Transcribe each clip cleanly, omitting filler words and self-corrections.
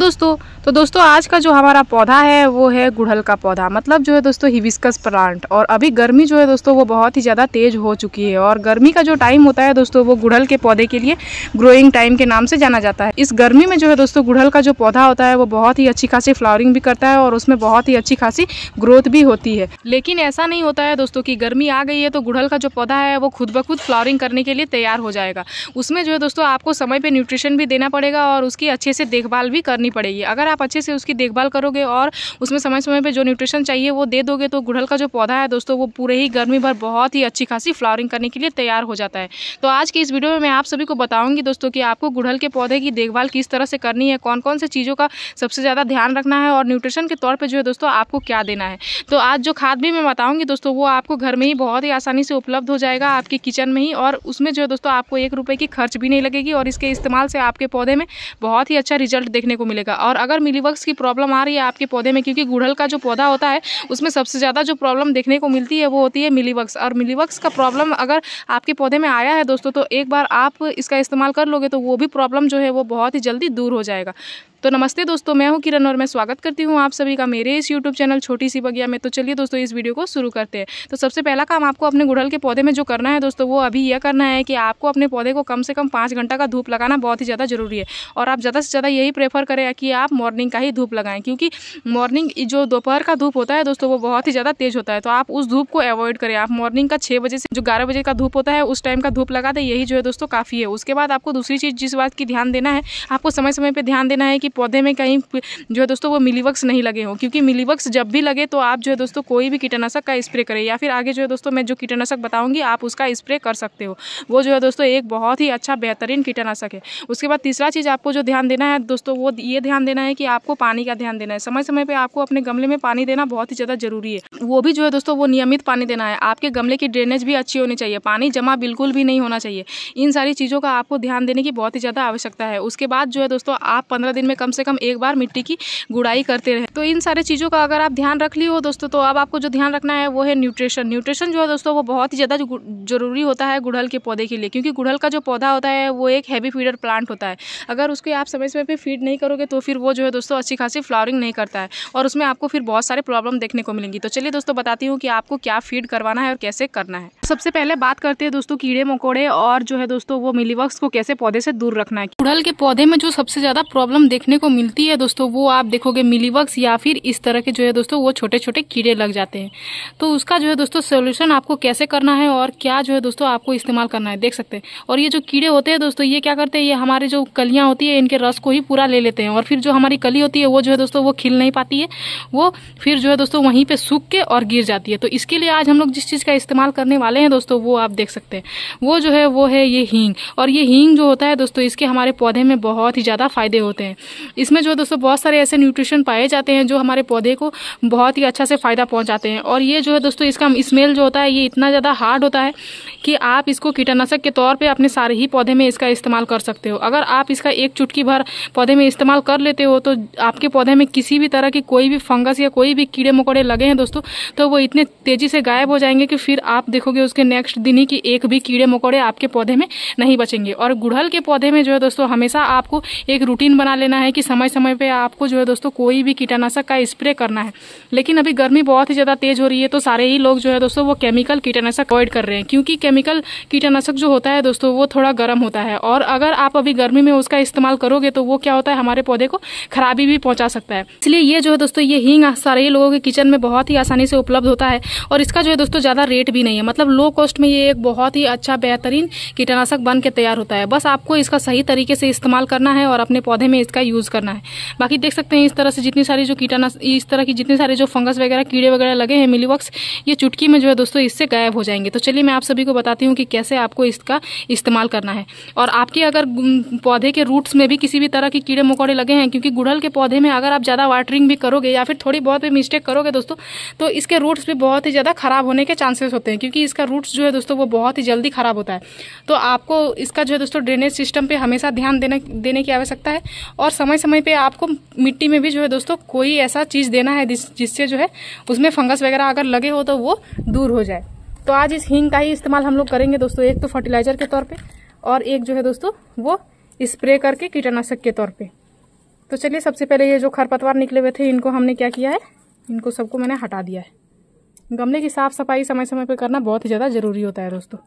दोस्तों आज का जो हमारा पौधा है वो है गुड़हल का पौधा, मतलब जो है दोस्तों हिबिस्कस प्लांट। और अभी गर्मी जो है दोस्तों वो बहुत ही ज़्यादा तेज़ हो चुकी है और गर्मी का जो टाइम होता है दोस्तों वो गुड़हल के पौधे के लिए ग्रोइंग टाइम के नाम से जाना जाता है। इस गर्मी में जो है दोस्तों गुड़हल का जो पौधा होता है वो बहुत ही अच्छी खासी फ्लावरिंग भी करता है और उसमें बहुत ही अच्छी खासी ग्रोथ भी होती है। लेकिन ऐसा नहीं होता है दोस्तों कि गर्मी आ गई है तो गुड़हल का जो पौधा है वो खुद ब खुद फ्लावरिंग करने के लिए तैयार हो जाएगा। उसमें जो है दोस्तों आपको समय पर न्यूट्रिशन भी देना पड़ेगा और उसकी अच्छे से देखभाल भी करनी पड़ेगी। अगर आप अच्छे से उसकी देखभाल करोगे और उसमें समय समय पे जो न्यूट्रिशन चाहिए वो दे दोगे तो गुड़हल का जो पौधा है दोस्तों वो पूरे ही गर्मी भर बहुत ही अच्छी खासी फ्लावरिंग करने के लिए तैयार हो जाता है। तो आज की इस वीडियो में मैं आप सभी को बताऊंगी दोस्तों कि आपको गुड़हल के पौधे की देखभाल किस तरह से करनी है, कौन कौन से चीज़ों का सबसे ज़्यादा ध्यान रखना है और न्यूट्रिशन के तौर पर जो है दोस्तों आपको क्या देना है। तो आज जो खाद भी मैं बताऊँगी दोस्तों वो आपको घर में ही बहुत ही आसानी से उपलब्ध हो जाएगा आपके किचन में ही, और उसमें जो है दोस्तों आपको 1 रुपये की खर्च भी नहीं लगेगी और इसके इस्तेमाल से आपके पौधे में बहुत ही अच्छा रिजल्ट देखने को मिलेगा। और अगर मिलीबग्स की प्रॉब्लम आ रही है आपके पौधे में, क्योंकि गुड़हल का जो पौधा होता है उसमें सबसे ज़्यादा जो प्रॉब्लम देखने को मिलती है वो होती है मिलीबग्स। और मिलीबग्स का प्रॉब्लम अगर आपके पौधे में आया है दोस्तों तो एक बार आप इसका इस्तेमाल कर लोगे तो वो भी प्रॉब्लम जो है वो बहुत ही जल्दी दूर हो जाएगा। तो नमस्ते दोस्तों, मैं हूं किरण और मैं स्वागत करती हूं आप सभी का मेरे इस यूट्यूब चैनल छोटी सी बगिया में। तो चलिए दोस्तों इस वीडियो को शुरू करते हैं। तो सबसे पहला काम आपको अपने गुड़हल के पौधे में जो करना है दोस्तों वो अभी यह करना है कि आपको अपने पौधे को कम से कम 5 घंटा का धूप लगाना बहुत ही ज़्यादा जरूरी है। और आप ज़्यादा से ज़्यादा यही प्रेफर करें कि आप मॉर्निंग का ही धूप लगाएं, क्योंकि मॉर्निंग जो दोपहर का धूप होता है दोस्तों वो बहुत ही ज़्यादा तेज़ होता है। तो आप उस धूप को अवॉइड करें। आप मॉर्निंग का 6 बजे से जो 11 बजे का धूप होता है उस टाइम का धूप लगा दें, यही जो है दोस्तों काफ़ी है। उसके बाद आपको दूसरी चीज़ जिस बात की ध्यान देना है, आपको समय समय पर ध्यान देना है कि पौधे में कहीं जो है दोस्तों वो मिलीबग्स नहीं लगे हों, क्योंकि मिलीबग्स जब भी लगे तो आप जो है दोस्तों कोई भी कीटनाशक का स्प्रे करें, या फिर आगे जो है दोस्तों मैं जो कीटनाशक बताऊंगी आप उसका स्प्रे कर सकते हो। वो जो है दोस्तों एक बहुत ही अच्छा बेहतरीन कीटनाशक है। उसके बाद तीसरा चीज़ आपको जो ध्यान देना है दोस्तों वो ये ध्यान देना है कि आपको पानी का ध्यान देना है। समय समय पर आपको अपने गमले में पानी देना बहुत ही ज़्यादा जरूरी है। वो भी जो है दोस्तों वो नियमित पानी देना है। आपके गमले की ड्रेनेज भी अच्छी होनी चाहिए, पानी जमा बिल्कुल भी नहीं होना चाहिए। इन सारी चीज़ों का आपको ध्यान देने की बहुत ही ज़्यादा आवश्यकता है। उसके बाद जो है दोस्तों आप 15 दिन में कम से कम एक बार मिट्टी की गुड़ाई करते रहे। तो इन सारे चीज़ों का अगर आप ध्यान रख ली हो दोस्तों तो अब आपको जो ध्यान रखना है वो है न्यूट्रिशन। न्यूट्रिशन जो है दोस्तों वो बहुत ही ज़्यादा जरूरी होता है गुड़हल के पौधे के लिए, क्योंकि गुड़हल का जो पौधा होता है वो एक हैवी फीडर प्लांट होता है। अगर उसके आप समय समय पे फीड नहीं करोगे तो फिर वो जो है दोस्तों अच्छी खासी फ्लावरिंग नहीं करता है और उसमें आपको फिर बहुत सारे प्रॉब्लम देखने को मिलेंगी। तो चलिए दोस्तों बताती हूँ कि आपको क्या फीड करवाना है और कैसे करना है। सबसे पहले बात करते हैं दोस्तों कीड़े मकोड़े और जो है दोस्तों वो मिलीबग्स को कैसे पौधे से दूर रखना है। गुड़हल के पौधे में जो सबसे ज्यादा प्रॉब्लम देखने को मिलती है दोस्तों वो आप देखोगे मिलीबग्स या फिर इस तरह के जो है दोस्तों वो छोटे छोटे कीड़े लग जाते हैं। तो उसका जो है दोस्तों सोल्यूशन आपको कैसे करना है और क्या जो है दोस्तों आपको इस्तेमाल करना है देख सकते हैं। और ये जो कीड़े होते हैं दोस्तों ये क्या करते हैं, ये हमारे जो कलियां होती है इनके रस को ही पूरा ले लेते हैं और फिर जो हमारी कली होती है वो जो है दोस्तों वो खिल नहीं पाती है, वो फिर जो है दोस्तों वहीं पे सूख के और गिर जाती है। तो इसके लिए आज हम लोग जिस चीज का इस्तेमाल करने वाले हैं दोस्तों वो आप देख सकते हैं, वो जो है वो है ये हींग। और ये हींग जो होता है दोस्तों इसके हमारे पौधे में बहुत ही ज्यादा फायदे होते हैं। इसमें जो है दोस्तों बहुत सारे ऐसे न्यूट्रिशन पाए जाते हैं जो हमारे पौधे को बहुत ही अच्छा से फायदा पहुंचाते हैं। और ये जो है दोस्तों इसका स्मेल जो होता है ये इतना ज़्यादा हार्ड होता है कि आप इसको कीटनाशक के तौर पे अपने सारे ही पौधे में इसका इस्तेमाल कर सकते हो। अगर आप इसका एक चुटकी भर पौधे में इस्तेमाल कर लेते हो तो आपके पौधे में किसी भी तरह की कोई भी फंगस या कोई भी कीड़े मकोड़े लगे हैं दोस्तों तो वो इतने तेजी से गायब हो जाएंगे कि फिर आप देखोगे उसके नेक्स्ट दिन ही कि एक भी कीड़े मकोड़े आपके पौधे में नहीं बचेंगे। और गुड़हल के पौधे में जो है दोस्तों हमेशा आपको एक रूटीन बना लेना है कि समय समय पे आपको जो है दोस्तों कोई भी कीटनाशक का स्प्रे करना है। लेकिन अभी गर्मी बहुत ही ज्यादा तेज हो रही है तो सारे ही लोग जो है दोस्तों वो केमिकल कीटनाशक अवॉइड कर रहे हैं, क्योंकि केमिकल कीटनाशक जो होता है दोस्तों वो थोड़ा गर्म होता है और अगर आप अभी गर्मी में उसका इस्तेमाल करोगे तो वो क्या होता है हमारे पौधे को खराबी भी पहुंचा सकता है। इसलिए ये जो है दोस्तों ये हींग सारे ही लोगों के किचन में बहुत ही आसानी से उपलब्ध होता है और इसका जो है दोस्तों ज्यादा रेट भी नहीं है, मतलब लो कॉस्ट में ये एक बहुत ही अच्छा बेहतरीन कीटनाशक बन के तैयार होता है। बस आपको इसका सही तरीके से इस्तेमाल करना है और अपने पौधे में इसका यूज करना है। बाकी देख सकते हैं इस तरह से जितनी सारी जो कीटनाशक इस तरह की जितने सारे जो फंगस वगैरह कीड़े वगैरह लगे हैं मिलीबग्स ये चुटकी में जो है दोस्तों इससे गायब हो जाएंगे। तो चलिए मैं आप सभी को बताती हूँ कि कैसे आपको इसका इस्तेमाल करना है। और आपके अगर पौधे के रूट्स में भी किसी भी तरह के कीड़े मकोड़े लगे हैं, क्योंकि गुड़हल के पौधे में अगर आप ज़्यादा वाटरिंग भी करोगे या फिर थोड़ी बहुत भी मिस्टेक करोगे दोस्तों तो इसके रूट्स भी बहुत ही ज़्यादा खराब होने के चांसेस होते हैं, क्योंकि इसका रूट्स जो है दोस्तों वो बहुत ही जल्दी खराब होता है। तो आपको इसका जो है दोस्तों ड्रेनेज सिस्टम पे हमेशा ध्यान देने की आवश्यकता है और समय समय पे आपको मिट्टी में भी जो है दोस्तों कोई ऐसा चीज़ देना है जिससे जो है उसमें फंगस वगैरह अगर लगे हो तो वो दूर हो जाए। तो आज इस हींग का ही इस्तेमाल हम लोग करेंगे दोस्तों, एक तो फर्टिलाइजर के तौर पे और एक जो है दोस्तों वो स्प्रे करके कीटनाशक के तौर पे। तो चलिए सबसे पहले ये जो खरपतवार निकले हुए थे इनको हमने क्या किया है, इनको सबको मैंने हटा दिया है। गमले की साफ सफाई समय समय पर करना बहुत ही ज़्यादा ज़रूरी होता है दोस्तों।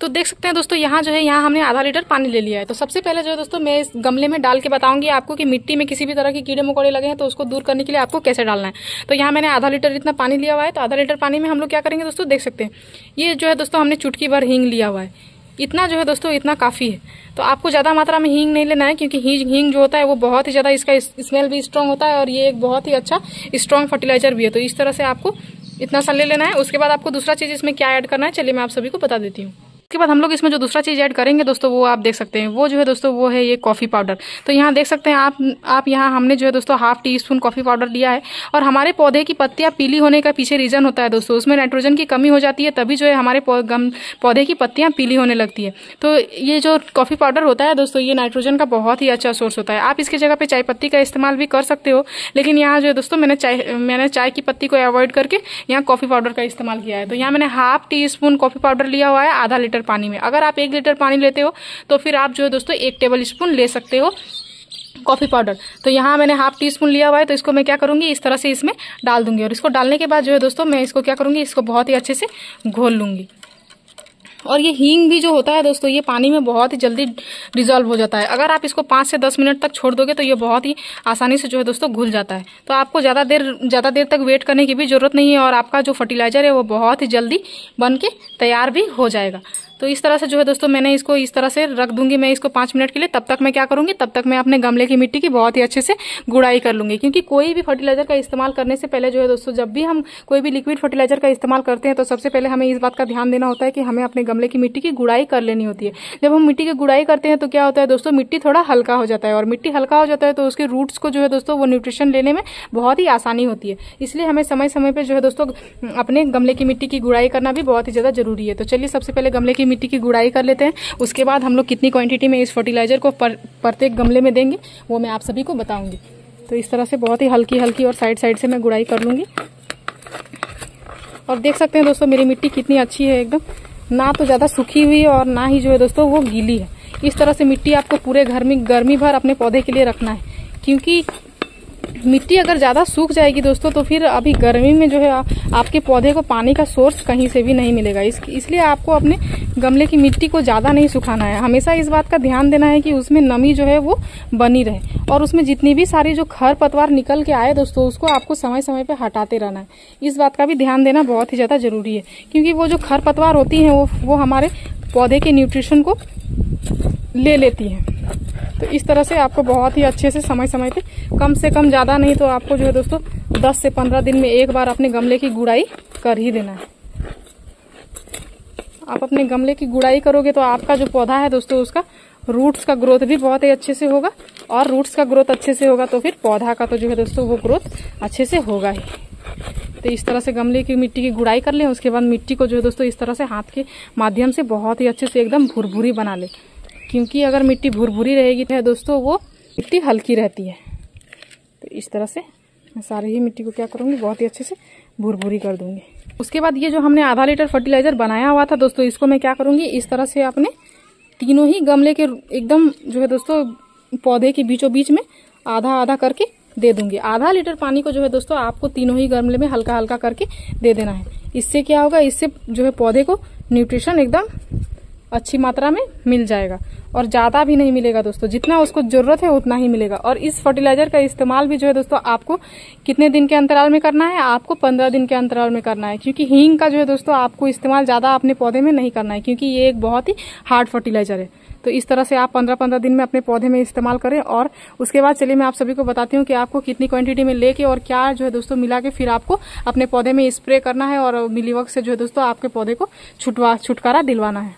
तो देख सकते हैं दोस्तों यहाँ जो है, यहाँ हमने आधा लीटर पानी ले लिया है। तो सबसे पहले जो है दोस्तों मैं इस गमले में डाल के बताऊंगी आपको कि मिट्टी में किसी भी तरह के कीड़े मकोड़े लगे हैं तो उसको दूर करने के लिए आपको कैसे डालना है। तो यहाँ मैंने आधा लीटर इतना पानी लिया हुआ है। तो आधा लीटर पानी में हम लोग क्या करेंगे दोस्तों, देख सकते हैं ये जो है दोस्तों हमने चुटकी भर हींग लिया हुआ है। इतना जो है दोस्तों इतना काफ़ी है। तो आपको ज़्यादा मात्रा में हींग नहीं लेना है, क्योंकि हींग जो होता है वो बहुत ही ज़्यादा, इसका स्मेल भी स्ट्रांग होता है और ये एक बहुत ही अच्छा स्ट्रांग फर्टिलाइजर भी है। तो इस तरह से आपको इतना सा ले लेना है। उसके बाद आपको दूसरा चीज़ इसमें क्या ऐड करना है, चलिए मैं आप सभी को बता देती हूँ। उसके बाद हम लोग इसमें जो दूसरा चीज़ ऐड करेंगे दोस्तों वो आप देख सकते हैं, वो जो है दोस्तों वो है ये कॉफ़ी पाउडर। तो यहाँ देख सकते हैं आप यहाँ हमने जो है दोस्तों 1/2 टीस्पून कॉफ़ी पाउडर लिया है। और हमारे पौधे की पत्तियाँ पीली होने का पीछे रीज़न होता है दोस्तों, उसमें नाइट्रोजन की कमी हो जाती है, तभी जो है हमारे पौधे की पत्तियाँ पीली होने लगती है। तो ये जो कॉफ़ी पाउडर होता है दोस्तों ये नाइट्रोजन का बहुत ही अच्छा सोर्स होता है। आप इसकी जगह पर चाय पत्ती का इस्तेमाल भी कर सकते हो, लेकिन यहाँ जो है दोस्तों मैंने चाय की पत्ती को अवॉइड करके यहाँ कॉफ़ी पाउडर का इस्तेमाल किया है। तो यहाँ मैंने 1/2 टीस्पून कॉफ़ी पाउडर लिया हुआ है आधा लीटर पानी में। अगर आप 1 लीटर पानी लेते हो तो फिर आप जो है दोस्तों 1 टेबल स्पून ले सकते हो कॉफ़ी पाउडर। तो यहाँ मैंने 1/2 टीस्पून लिया हुआ है। तो इसको मैं क्या करूँगी, इस तरह से इसमें डाल दूंगी। और इसको डालने के बाद जो है दोस्तों मैं इसको क्या करूँगी, इसको बहुत ही अच्छे से घोल लूँगी। और ये हींग भी जो होता है दोस्तों ये पानी में बहुत ही जल्दी डिजॉल्व हो जाता है। अगर आप इसको 5 से 10 मिनट तक छोड़ दोगे तो ये बहुत ही आसानी से जो है दोस्तों घुल जाता है। तो आपको ज़्यादा देर तक वेट करने की भी ज़रूरत नहीं है और आपका जो फर्टिलाइज़र है वो बहुत ही जल्दी बन के तैयार भी हो जाएगा। तो इस तरह से जो है दोस्तों मैंने इसको इस तरह से रख दूंगी मैं इसको 5 मिनट के लिए। तब तक मैं क्या करूंगी, तब तक मैं अपने गमले की मिट्टी की बहुत ही अच्छे से गुड़ाई कर लूंगी। क्योंकि कोई भी फर्टिलाइजर का इस्तेमाल करने से पहले जो है दोस्तों, जब भी हम कोई भी लिक्विड फर्टिलाइजर का इस्तेमाल करते हैं तो सबसे पहले हमें इस बात का ध्यान देना होता है कि हमें अपने गमले की मिट्टी की गुड़ाई कर लेनी होती है। जब हम मिट्टी की गुड़ाई करते हैं तो क्या होता है दोस्तों, मिट्टी थोड़ा हल्का हो जाता है। और मिट्टी हल्का हो जाता है तो उसके रूट्स को जो है दोस्तों वो न्यूट्रिशन लेने में बहुत ही आसानी होती है। इसलिए हमें समय समय पर जो है दोस्तों अपने गमले की मिट्टी की गुड़ाई करना भी बहुत ही ज़्यादा जरूरी है। तो चलिए सबसे पहले गमले की मिट्टी की गुड़ाई कर लेते हैं। उसके बाद हम लोग कितनी क्वांटिटी में इस फर्टिलाइजर को प्रत्येक गमले में देंगे वो मैं आप सभी को बताऊंगी। तो इस तरह से बहुत ही हल्की हल्की और साइड से मैं गुड़ाई कर लूंगी। और देख सकते हैं दोस्तों मेरी मिट्टी कितनी अच्छी है, एकदम ना तो ज़्यादा सूखी हुई और ना ही जो है दोस्तों वो गीली है। इस तरह से मिट्टी आपको पूरे घर में गर्मी भर अपने पौधे के लिए रखना है। क्योंकि मिट्टी अगर ज़्यादा सूख जाएगी दोस्तों तो फिर अभी गर्मी में जो है आपके पौधे को पानी का सोर्स कहीं से भी नहीं मिलेगा। इसलिए आपको अपने गमले की मिट्टी को ज़्यादा नहीं सुखाना है। हमेशा इस बात का ध्यान देना है कि उसमें नमी जो है वो बनी रहे और उसमें जितनी भी सारी जो खरपतवार निकल के आए दोस्तों उसको आपको समय समय पे हटाते रहना है। इस बात का भी ध्यान देना बहुत ही ज़्यादा जरूरी है, क्योंकि वो जो खरपतवार होती हैं वो हमारे पौधे के न्यूट्रिशन को ले लेती हैं। तो इस तरह से आपको बहुत ही अच्छे से समय समय पे, कम से कम ज़्यादा नहीं तो आपको जो है दोस्तों 10 से 15 दिन में एक बार अपने गमले की गुड़ाई कर ही देना है। आप अपने गमले की गुड़ाई करोगे तो आपका जो पौधा है दोस्तों उसका रूट्स का ग्रोथ भी बहुत ही अच्छे से होगा। और रूट्स का ग्रोथ अच्छे से होगा तो फिर पौधा का तो जो है दोस्तों वो ग्रोथ अच्छे से होगा ही। तो इस तरह से गमले की मिट्टी की गुड़ाई कर लें। उसके बाद मिट्टी को जो है दोस्तों इस तरह से हाथ के माध्यम से बहुत ही अच्छे से एकदम भुरभुरी बना ले। क्योंकि अगर मिट्टी भुरभुरी रहेगी तो दोस्तों वो मिट्टी हल्की रहती है। तो इस तरह से मैं सारी ही मिट्टी को क्या करूँगी, बहुत ही अच्छे से भुरभुरी कर दूंगी। उसके बाद ये जो हमने आधा लीटर फर्टिलाइजर बनाया हुआ था दोस्तों इसको मैं क्या करूँगी, इस तरह से अपने तीनों ही गमले के एकदम जो है दोस्तों पौधे के बीचों बीच में आधा आधा करके दे दूंगी। आधा लीटर पानी को जो है दोस्तों आपको तीनों ही गमले में हल्का हल्का करके दे देना है। इससे क्या होगा, इससे जो है पौधे को न्यूट्रिशन एकदम अच्छी मात्रा में मिल जाएगा और ज़्यादा भी नहीं मिलेगा दोस्तों, जितना उसको ज़रूरत है उतना ही मिलेगा। और इस फर्टिलाइजर का इस्तेमाल भी जो है दोस्तों आपको कितने दिन के अंतराल में करना है, आपको 15 दिन के अंतराल में करना है। क्योंकि हींग का जो है दोस्तों आपको इस्तेमाल ज़्यादा अपने पौधे में नहीं करना है, क्योंकि ये एक बहुत ही हार्ड फर्टिलाइजर है। तो इस तरह से आप 15-15 दिन में अपने पौधे में इस्तेमाल करें। और उसके बाद चलिए मैं आप सभी को बताती हूँ कि आपको कितनी क्वांटिटी में लेके और क्या जो है दोस्तों मिला के फिर आपको अपने पौधे में स्प्रे करना है और मिलीबग से जो है दोस्तों आपके पौधे को छुटकारा दिलवाना है।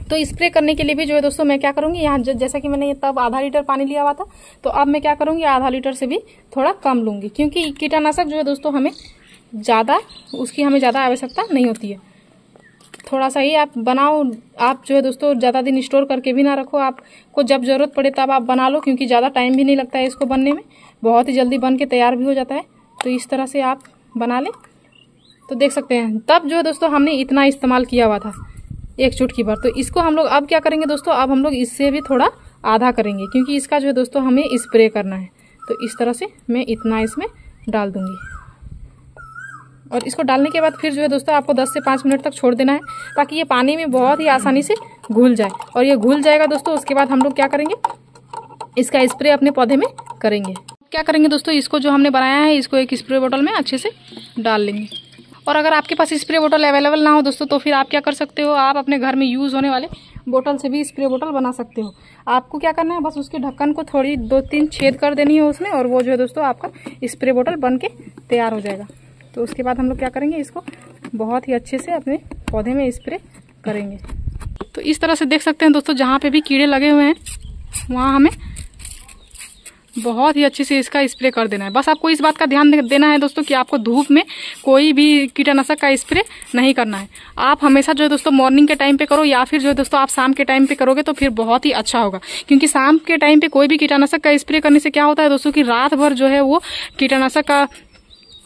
तो स्प्रे करने के लिए भी जो है दोस्तों मैं क्या करूंगी, यहाँ जैसा कि मैंने तब आधा लीटर पानी लिया हुआ था तो अब मैं क्या करूंगी आधा लीटर से भी थोड़ा कम लूंगी। क्योंकि कीटनाशक जो है दोस्तों हमें ज़्यादा आवश्यकता नहीं होती है। थोड़ा सा ही आप बनाओ, आप जो है दोस्तों ज़्यादा दिन स्टोर करके भी ना रखो, आपको जब ज़रूरत पड़े तब आप बना लो। क्योंकि ज़्यादा टाइम भी नहीं लगता है इसको बनने में, बहुत ही जल्दी बन के तैयार भी हो जाता है। तो इस तरह से आप बना लें। तो देख सकते हैं तब जो है दोस्तों हमने इतना इस्तेमाल किया हुआ था, एक चुटकी भर। तो इसको हम लोग अब क्या करेंगे दोस्तों, अब हम लोग इससे भी थोड़ा आधा करेंगे, क्योंकि इसका जो है दोस्तों हमें स्प्रे करना है। तो इस तरह से मैं इतना इसमें डाल दूंगी। और इसको डालने के बाद फिर जो है दोस्तों आपको 10 से 5 मिनट तक छोड़ देना है, ताकि ये पानी में बहुत ही आसानी से घुल जाए। और ये घुल जाएगा दोस्तों, उसके बाद हम लोग क्या करेंगे, इसका स्प्रे अपने पौधे में करेंगे। क्या करेंगे दोस्तों, इसको जो हमने बनाया है इसको एक स्प्रे बोतल में अच्छे से डाल लेंगे। और अगर आपके पास स्प्रे बोतल अवेलेबल ना हो दोस्तों, तो फिर आप क्या कर सकते हो, आप अपने घर में यूज़ होने वाले बोतल से भी स्प्रे बोतल बना सकते हो। आपको क्या करना है, बस उसके ढक्कन को थोड़ी 2-3 छेद कर देनी है उसमें, और वो जो है दोस्तों आपका स्प्रे बोतल बन के तैयार हो जाएगा। तो उसके बाद हम लोग क्या करेंगे, इसको बहुत ही अच्छे से अपने पौधे में स्प्रे करेंगे। तो इस तरह से देख सकते हैं दोस्तों, जहाँ पे भी कीड़े लगे हुए हैं वहाँ हमें बहुत ही अच्छे से इसका स्प्रे कर देना है। बस आपको इस बात का ध्यान देना है दोस्तों कि आपको धूप में कोई भी कीटनाशक का स्प्रे नहीं करना है। आप हमेशा जो है दोस्तों मॉर्निंग के टाइम पे करो, या फिर जो है दोस्तों आप शाम के टाइम पे करोगे तो फिर बहुत ही अच्छा होगा। क्योंकि शाम के टाइम पे कोई भी कीटनाशक का स्प्रे करने से क्या होता है दोस्तों कि रात भर जो है वो कीटनाशक का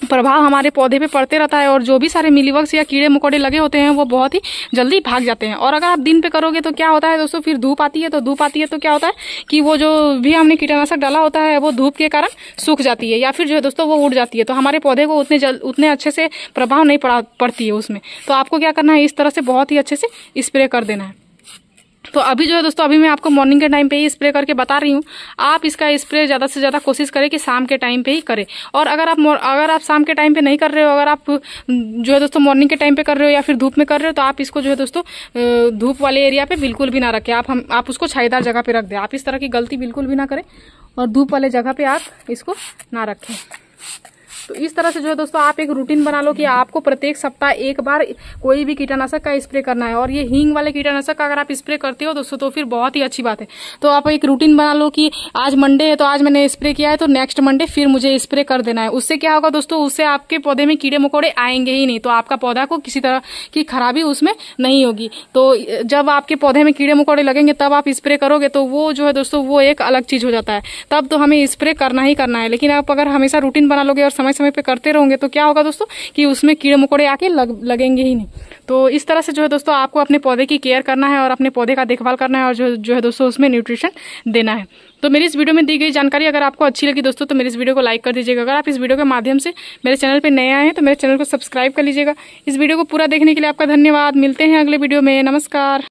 प्रभाव हमारे पौधे पे पड़ते रहता है, और जो भी सारे मिलीबग्स या कीड़े मकोड़े लगे होते हैं वो बहुत ही जल्दी भाग जाते हैं। और अगर आप दिन पे करोगे तो क्या होता है दोस्तों, फिर धूप आती है तो क्या होता है कि वो जो भी हमने कीटनाशक डाला होता है वो धूप के कारण सूख जाती है, या फिर जो है दोस्तों वो उड़ जाती है। तो हमारे पौधे को उतने अच्छे से प्रभाव नहीं पड़ती है उसमें। तो आपको क्या करना है, इस तरह से बहुत ही अच्छे से स्प्रे कर देना है। तो अभी जो है दोस्तों, अभी मैं आपको मॉर्निंग के टाइम पे ही स्प्रे करके बता रही हूँ। आप इसका स्प्रे ज़्यादा से ज़्यादा कोशिश करें कि शाम के टाइम पे ही करें। और अगर आप शाम के टाइम पे नहीं कर रहे हो, अगर आप जो है दोस्तों मॉर्निंग के टाइम पे कर रहे हो या फिर धूप में कर रहे हो, तो आप इसको जो है दोस्तों धूप वाले एरिया पे बिल्कुल भी ना रखें। आप उसको छायेदार जगह पे रख दें। आप इस तरह की गलती बिल्कुल भी ना करें, और धूप वाले जगह पे आप इसको ना रखें। तो इस तरह से जो है दोस्तों आप एक रूटीन बना लो कि आपको प्रत्येक सप्ताह एक बार कोई भी कीटनाशक का स्प्रे करना है। और ये हींग वाले कीटनाशक का अगर आप स्प्रे करते हो दोस्तों तो फिर बहुत ही अच्छी बात है। तो आप एक रूटीन बना लो कि आज मंडे है तो आज मैंने स्प्रे किया है, तो नेक्स्ट मंडे फिर मुझे स्प्रे कर देना है। उससे क्या होगा दोस्तों, उससे आपके पौधे में कीड़े मकोड़े आएंगे ही नहीं, तो आपका पौधा को किसी तरह की खराबी उसमें नहीं होगी। तो जब आपके पौधे में कीड़े मकोड़े लगेंगे तब आप स्प्रे करोगे, तो वो जो है दोस्तों वो एक अलग चीज हो जाता है। तब तो हमें स्प्रे करना ही करना है। लेकिन आप अगर हमेशा रूटीन बना लोगे और समय समय पे करते रहोगे तो क्या होगा दोस्तों कि उसमें कीड़े मकोड़े आके लगेंगे ही नहीं। तो इस तरह से जो है दोस्तों आपको अपने पौधे की केयर करना है और अपने पौधे का देखभाल करना है, और जो है दोस्तों उसमें न्यूट्रिशन देना है। तो मेरी इस वीडियो में दी गई जानकारी अगर आपको अच्छी लगी दोस्तों, तो मेरी इस वीडियो को लाइक कर दीजिएगा। अगर आप इस वीडियो के माध्यम से मेरे चैनल पे नए आए हैं तो मेरे चैनल को सब्सक्राइब कर लीजिएगा। इस वीडियो को पूरा देखने के लिए आपका धन्यवाद। मिलते हैं अगले वीडियो में। नमस्कार।